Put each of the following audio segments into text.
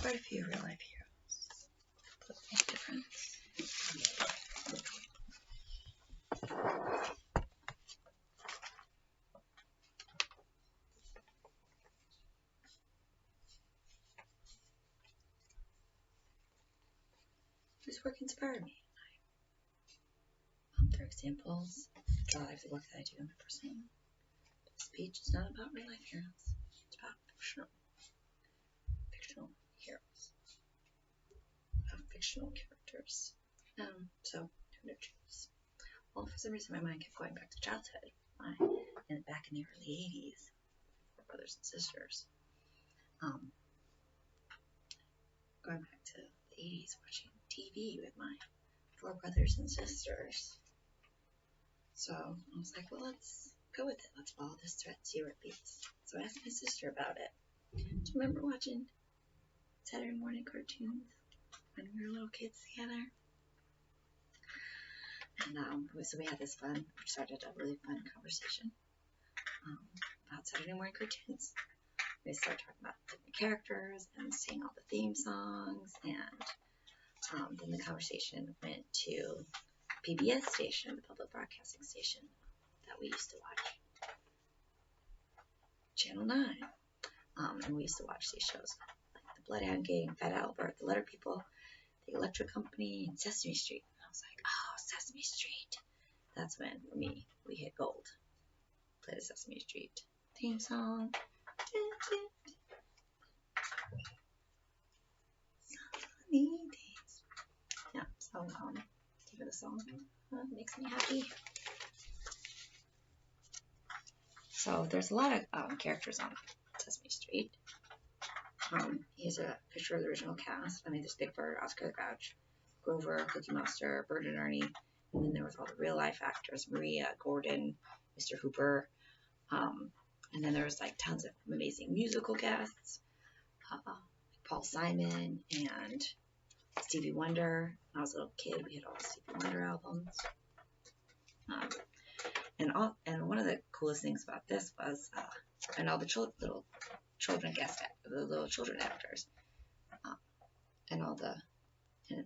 quite a few real life heroes. But make a difference. Whose work inspired me? For examples, the life, the work that I do in my personal speech is not about real life heroes. It's about fictional heroes, about fictional characters. So who to choose? Well, for some reason my mind kept going back to childhood. Back in the early 80s, for brothers and sisters. Going back to the 80s, watching TV with my 4 brothers and sisters. So I was like, well, let's go with it. Let's follow this thread, see where it leads. So I asked my sister about it. Do you remember watching Saturday morning cartoons when we were little kids together? And so we had this fun, which started a really fun conversation about Saturday morning cartoons. We started talking about different characters and seeing all the theme songs, and then the conversation went to PBS station, the public broadcasting station that we used to watch, Channel 9. And we used to watch these shows like the Bloodhound Gang, Fat Albert, the Letter People, the Electric Company, and Sesame Street. And I was like, oh, Sesame Street. That's when, for me, we hit gold. Play the Sesame Street theme song. Sunny days. Yeah, so give it a song. Makes me happy. So there's a lot of characters on Sesame Street. Here's a picture of the original cast. I mean, there's Big Bird, Oscar the Grouch, Grover, Cookie Monster, Bert and Ernie, and then there was all the real life actors: Maria, Gordon, Mr. Hooper, and then there was like tons of amazing musical guests, like Paul Simon and Stevie Wonder. When I was a little kid, we had all the Stevie Wonder albums. And one of the coolest things about this was, and all the little children actors, and all the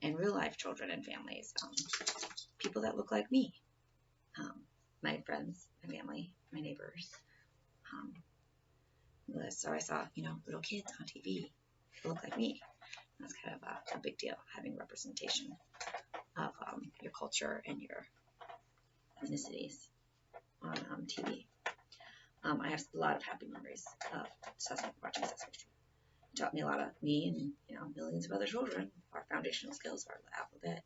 and real life children and families, people that look like me, my friends, my family, my neighbors. So I saw, little kids on TV that look like me. That's kind of a big deal, having representation of your culture and your ethnicities on TV. I have a lot of happy memories of watching Sesame Street. It taught me a lot of me and millions of other children. Our foundational skills are the alphabet,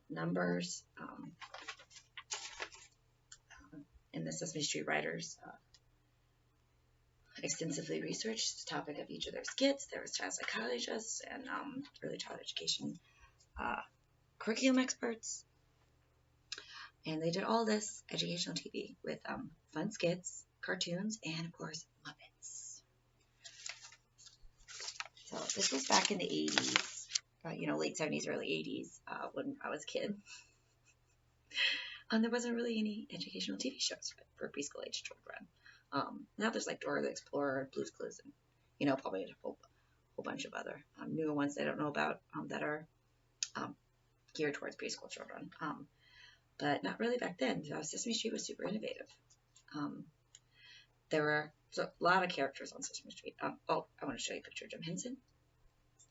numbers, and the Sesame Street writers extensively researched the topic of each of their skits. There was child psychologists and early childhood education curriculum experts. And they did all this educational TV with fun skits, cartoons, and, of course, Muppets. So this was back in the 80s, late 70s, early 80s, when I was a kid. And there wasn't really any educational TV shows for preschool-age children. Now there's like Dora the Explorer, Blue's Clues, and, probably a whole bunch of other newer ones I don't know about that are geared towards preschool children. But not really back then. Sesame Street was super innovative. There were a lot of characters on Sesame Street. I want to show you a picture of Jim Henson.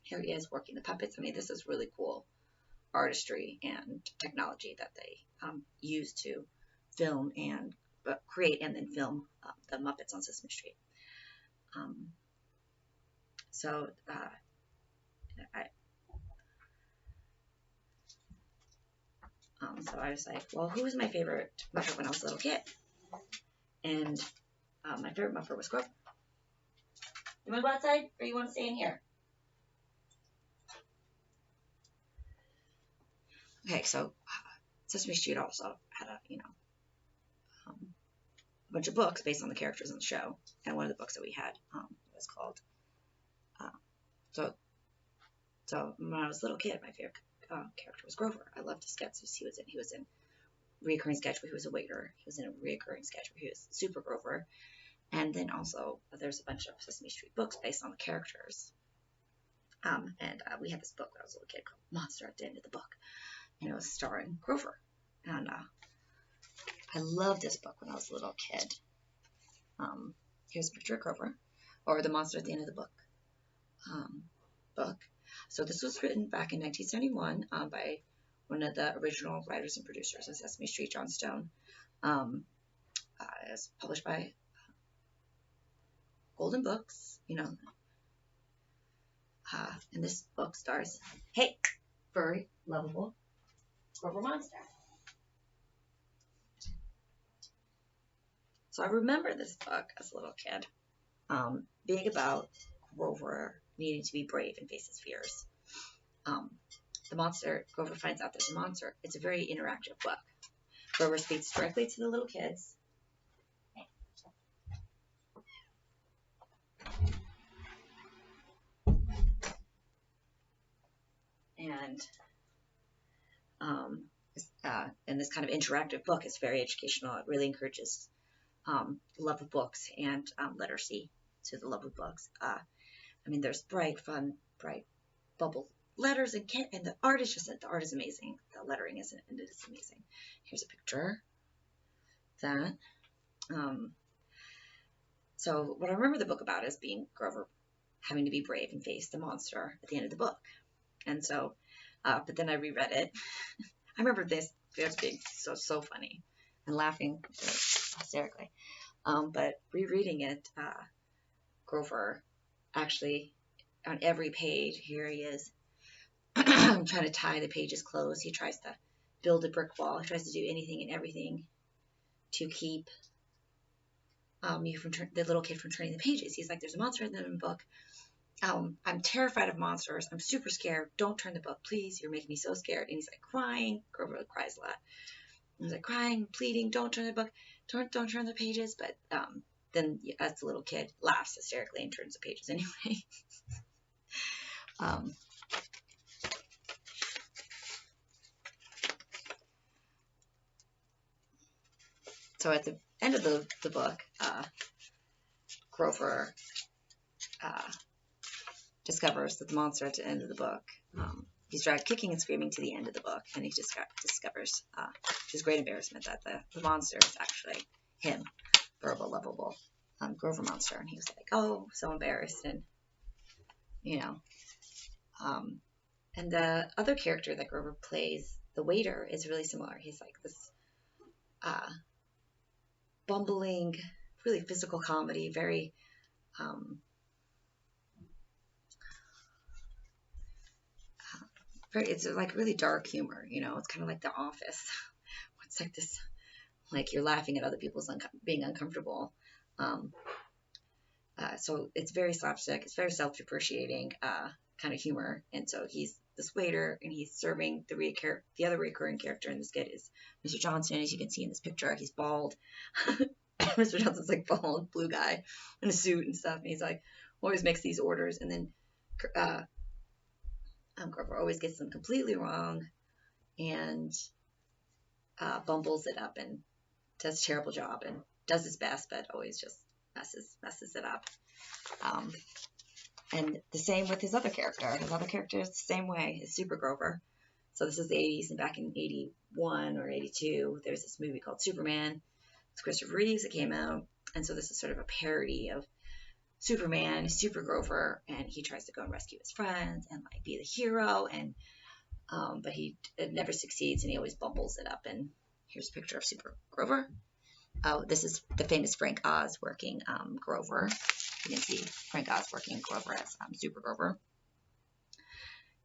Here he is working the puppets. I mean, this is really cool artistry and technology that they use to film and create and then film the Muppets on Sesame Street. So I was like, well, who was my favorite Muppet when I was a little kid? And my favorite Muppet was Grover. You want to go outside or you want to stay in here? Okay, so Sesame Street also had a bunch of books based on the characters in the show. And one of the books that we had was called, so when I was a little kid, my favorite character was Grover. I loved his sketches he was in reoccurring sketch where he was a waiter. He was in a reoccurring sketch where he was Super Grover. And then also there's a bunch of Sesame Street books based on the characters. And we had this book when I was a little kid called Monster at the End of the Book. And it was starring Grover. And I loved this book when I was a little kid. Here's a picture of Grover, or the monster at the end of the book. So this was written back in 1971 by one of the original writers and producers of Sesame Street, John Stone. It was published by Golden Books, and this book stars, hey, furry, lovable Grover Monster. So I remember this book as a little kid, being about Grover needing to be brave and face his fears. The monster, Grover finds out there's a monster. It's a very interactive book. Grover speaks directly to the little kids. And this kind of interactive book is very educational. It really encourages love of books and literacy to the love of books. There's bright bubble letters and the art is amazing. The lettering is amazing. Here's a picture of that. So what I remember the book about is being Grover having to be brave and face the monster at the end of the book. And so, but then I reread it. I remember this being so funny and laughing hysterically. But rereading it, Grover actually on every page, here he is trying to tie the pages closed. He tries to build a brick wall. He tries to do anything and everything to keep you from the little kid from turning the pages. He's like, there's a monster in the book. I'm terrified of monsters. I'm super scared. Don't turn the book, please. You're making me so scared. And he's like crying. Grover cries a lot. He's like crying, pleading, don't turn the book, don't turn the pages. But then as the little kid laughs hysterically and turns the pages anyway. So at the end of the book, Grover discovers that the monster at the end of the book, he's dragged kicking and screaming to the end of the book, and he discovers, to his great embarrassment, that the monster is actually him, verbal, lovable Grover Monster. And he was like, oh, so embarrassed. And, and the other character that Grover plays, the waiter, is really similar. He's like this bumbling, really physical comedy, very it's like really dark humor, it's kind of like The Office. It's like this, like you're laughing at other people's being uncomfortable. So it's very slapstick, it's very self-depreciating kind of humor. And so he's this waiter, and he's serving the other recurring character in the skit is Mr. Johnson. As you can see in this picture, he's bald. Mr. Johnson's like bald, blue guy in a suit and stuff, and he's like always makes these orders, and then Grover always gets them completely wrong and bumbles it up and does a terrible job and does his best, but always just messes it up. And the same with his other character. His other character is the same way. His Super Grover. So this is the 80s, and back in 81 or 82, there's this movie called Superman. It's Christopher Reeves that came out. And so this is sort of a parody of Superman, Super Grover, and he tries to go and rescue his friends and like be the hero, and but it never succeeds, and he always bumbles it up. And here's a picture of Super Grover. Oh, this is the famous Frank Oz working Grover. You can see Frank Oz working Grover as Super Grover.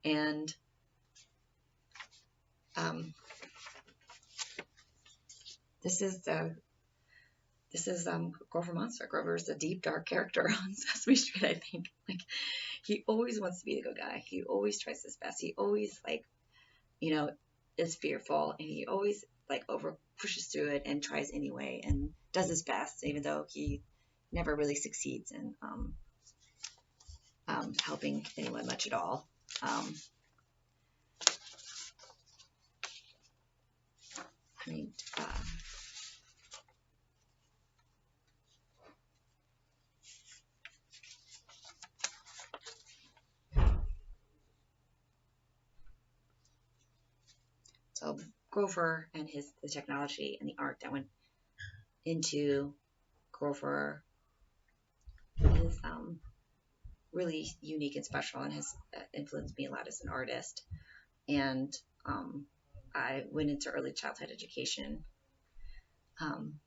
And this is Grover Monster. Grover is a deep, dark character on Sesame Street, I think. Like, he always wants to be the good guy. He always tries his best. He always, is fearful, and he always, over pushes through it and tries anyway and does his best, even though he never really succeeds in helping anyone much at all. So Grover and the technology and the art that went into Grover is really unique and special, and has influenced me a lot as an artist. And I went into early childhood education. Um,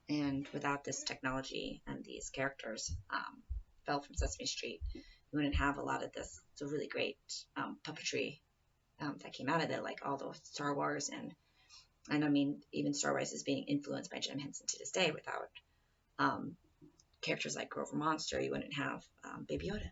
and without this technology and these characters, Belle from Sesame Street, you wouldn't have a lot of this. It's a really great puppetry that came out of it, like all the Star Wars, and I mean, even Star Wars is being influenced by Jim Henson to this day. Without um, characters like Grover Monster, you wouldn't have Baby Yoda.